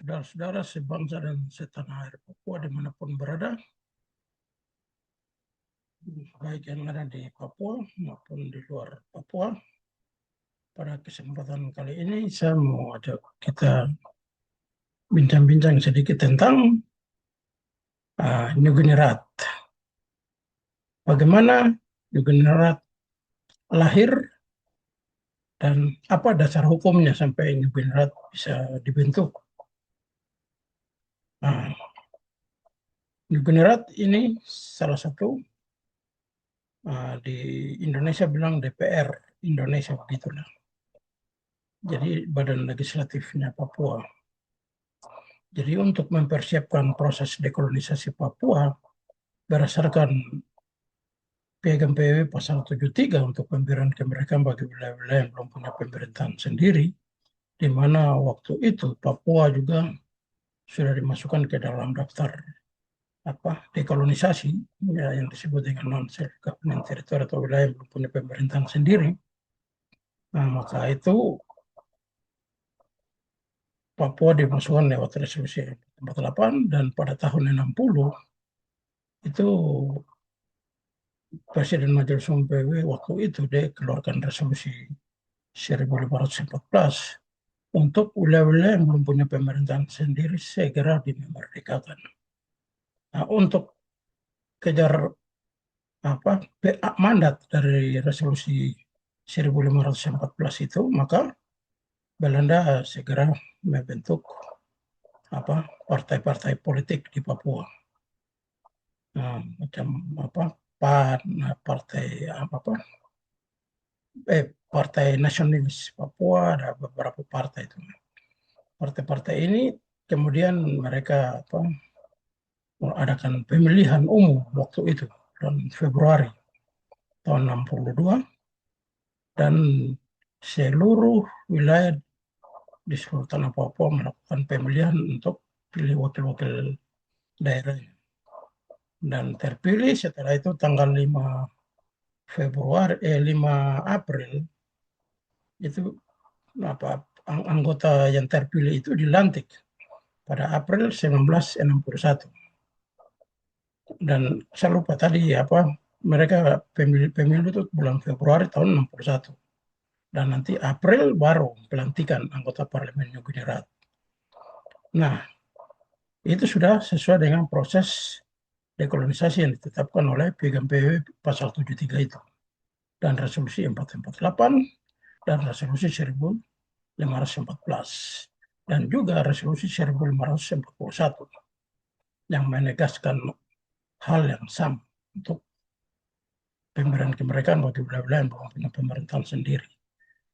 saudara-saudara sebangsa dan setanah air Papua dimanapun berada, baik yang ada di Papua maupun di luar Papua. Pada kesempatan kali ini saya mau ajak kita bincang-bincang sedikit tentang New Guinea Rat. Bagaimana New Guinea Rat lahir dan apa dasar hukumnya sampai New Guinea Rat bisa dibentuk. New Guinea Rat ini salah satu di Indonesia bilang DPR Indonesia begitulah. Jadi badan legislatifnya Papua. Jadi untuk mempersiapkan proses dekolonisasi Papua berdasarkan Piagam PBB pasal 73 untuk pemberian kemerdekaan bagi wilayah-wilayah yang belum punya pemerintahan sendiri, di mana waktu itu Papua juga sudah dimasukkan ke dalam daftar dekolonisasi ya, yang disebut dengan non-self government territory atau wilayah yang belum punya pemerintahan sendiri. Nah, maka itu Papua dimasukkan lewat resolusi 48 dan pada tahun 60 itu Presiden Majelis Umum PBB waktu itu dia keluarkan resolusi 1514 untuk wilayah-wilayah yang belum punya pemerintahan sendiri segera dimerdekakan. Nah, untuk kejar mandat dari resolusi 1514 itu, maka Belanda segera membentuk partai-partai politik di Papua. Nah, macam PAN, Partai Nasionalis Papua, ada beberapa partai itu. Partai-partai ini kemudian mereka mengadakan pemilihan umum waktu itu bulan Februari tahun 62 dan seluruh wilayah di seluruh tanah Papua melakukan pemilihan untuk pilih wakil-wakil daerah dan terpilih setelah itu tanggal 5 April itu anggota yang terpilih itu dilantik pada April 1961. Dan saya lupa tadi mereka pemilu itu bulan Februari tahun 61. Dan nanti April baru pelantikan anggota parlemen New Guinea Rat. Nah, itu sudah sesuai dengan proses dekolonisasi yang ditetapkan oleh Piagam PBB pasal 73 itu. Dan resolusi 448 dan resolusi 1514 dan juga resolusi 1541 yang menegaskan hal yang sama untuk pemberian kemerdekaan bagi wilayah-wilayah yang belum punya pemerintahan sendiri.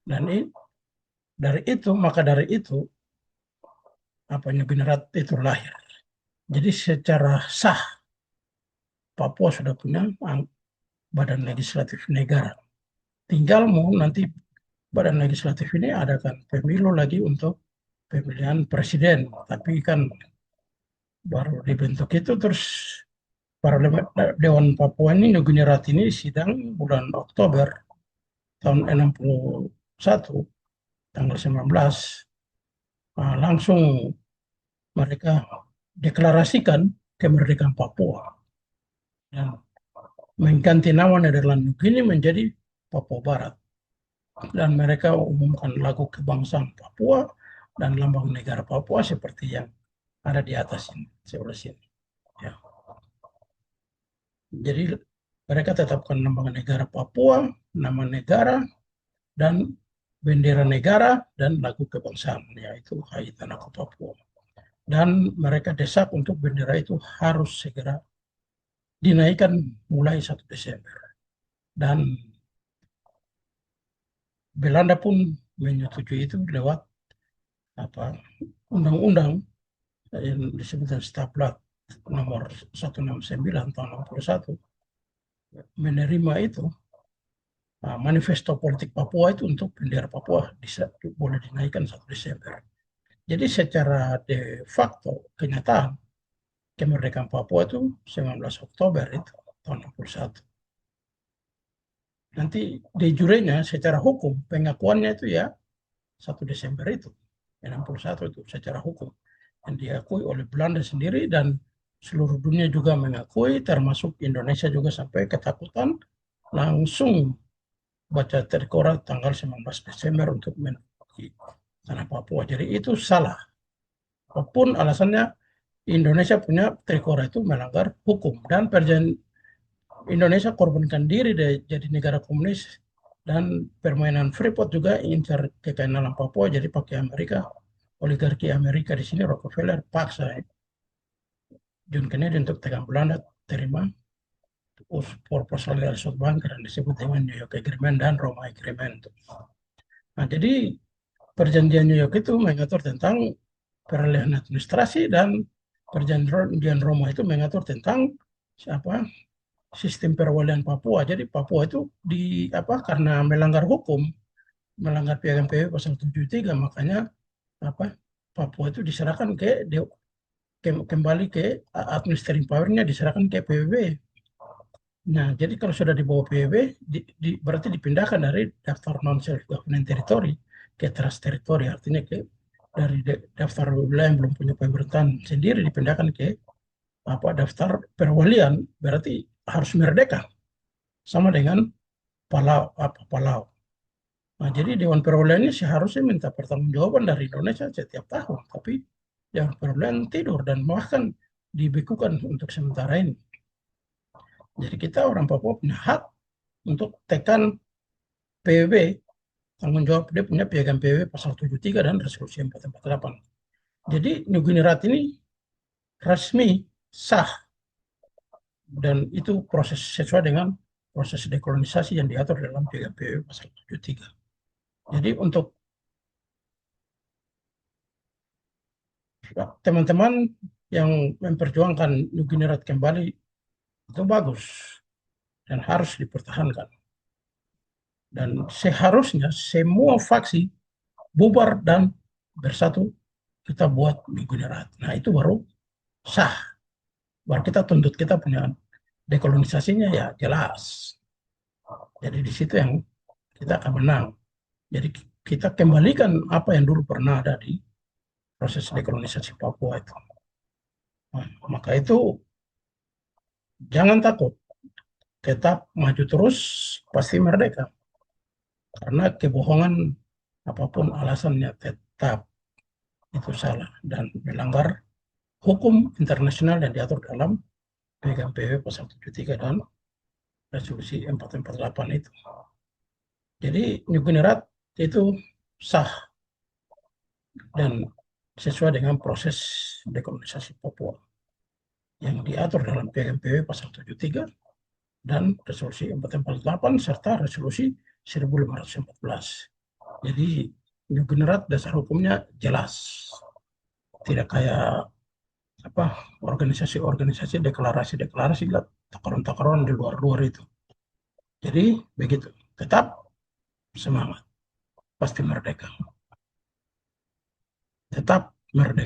Dan dari itu New Guinea Rat itu lahir. Jadi secara sah Papua sudah punya badan legislatif negara. Tinggal mau nanti badan legislatif ini adakan pemilu lagi untuk pemilihan presiden. Tapi kan baru dibentuk itu terus Dewan Papua ini New Guinea Rat ini sidang bulan Oktober tahun 61 tanggal 19 langsung mereka deklarasikan kemerdekaan Papua dan mengganti nama Nederland New Guinea menjadi Papua Barat dan mereka umumkan lagu kebangsaan Papua dan lambang negara Papua seperti yang ada di atas ini sebelah sini ya. Jadi mereka tetapkan lambang negara Papua, nama negara dan bendera negara dan lagu kebangsaan yaitu Hai Tanahku Papua. Dan mereka desak untuk bendera itu harus segera dinaikkan mulai 1 Desember. Dan Belanda pun menyetujui itu lewat undang-undang yang disebut Staplat nomor 169 tahun 61 menerima itu manifesto politik Papua itu untuk bendera Papua boleh dinaikkan 1 Desember. Jadi secara de facto kenyataan kemerdekaan Papua itu 19 Oktober itu tahun 61. Nanti de jurenya secara hukum pengakuannya itu ya 1 Desember itu 61 itu secara hukum. yang diakui oleh Belanda sendiri dan seluruh dunia juga mengakui, termasuk Indonesia juga sampai ketakutan langsung baca terkorat tanggal 19 Desember untuk menduduki tanah Papua. Jadi itu salah. Apapun alasannya, Indonesia punya trikora itu melanggar hukum dan perjanjian Indonesia korbankan diri jadi negara komunis dan permainan Freeport juga incar kekainan Papua jadi pakai Amerika, oligarki Amerika di sini Rockefeller paksa John Kennedy untuk tegang Belanda terima proposal dari South Bank dan disebut dengan New York Agreement dan Roma Agreement. Nah, jadi perjanjian New York itu mengatur tentang peralihan administrasi dan perjanjian Roma itu mengatur tentang siapa sistem perwalian Papua. Jadi Papua itu karena melanggar hukum, melanggar Piagam PBB pasal 73, makanya apa Papua itu diserahkan kembali ke administrative power-nya diserahkan ke PBB. Nah, jadi kalau sudah di bawah PBB, berarti dipindahkan dari daftar non-self government territory ke trust territory, artinya dari daftar wilayah yang belum punya pemerintahan sendiri dipindahkan ke daftar perwalian, berarti harus merdeka, sama dengan Palau. Nah, jadi Dewan Perwakilan ini seharusnya minta pertanggungjawaban dari Indonesia setiap tahun, tapi Dewan Perwakilan tidur dan bahkan dibekukan untuk sementara ini. Jadi kita orang Papua punya hak untuk tekan PBB, tanggung jawab dia punya piagam PBB pasal 73 dan resolusi 448. Jadi New Guinea ini resmi sah dan itu proses sesuai dengan proses dekolonisasi yang diatur dalam piagam PBB pasal 73. Jadi untuk teman-teman yang memperjuangkan New Guinea kembali itu bagus dan harus dipertahankan. Dan seharusnya semua faksi bubar dan bersatu kita buat New Guinea. Nah itu baru sah. Baru kita tuntut kita punya dekolonisasinya ya jelas. Jadi di situ yang kita akan menang. Jadi kita kembalikan apa yang dulu pernah ada di proses dekolonisasi Papua itu. Nah, maka itu jangan takut, tetap maju terus, pasti merdeka. Karena kebohongan apapun alasannya tetap itu salah dan melanggar hukum internasional yang diatur dalam Piagam PBB pasal 73 dan resolusi 448 itu. Jadi New Guinea itu sah dan sesuai dengan proses dekolonisasi Papua yang diatur dalam Piagam PBB pasal 73 dan resolusi 448 serta resolusi 1514. Jadi New Guinea dasar hukumnya jelas. Tidak kayak organisasi-organisasi deklarasi-deklarasi takaran-takaran di luar-luar itu. Jadi begitu. Tetap semangat. Pasti merdeka. Tetap merdeka.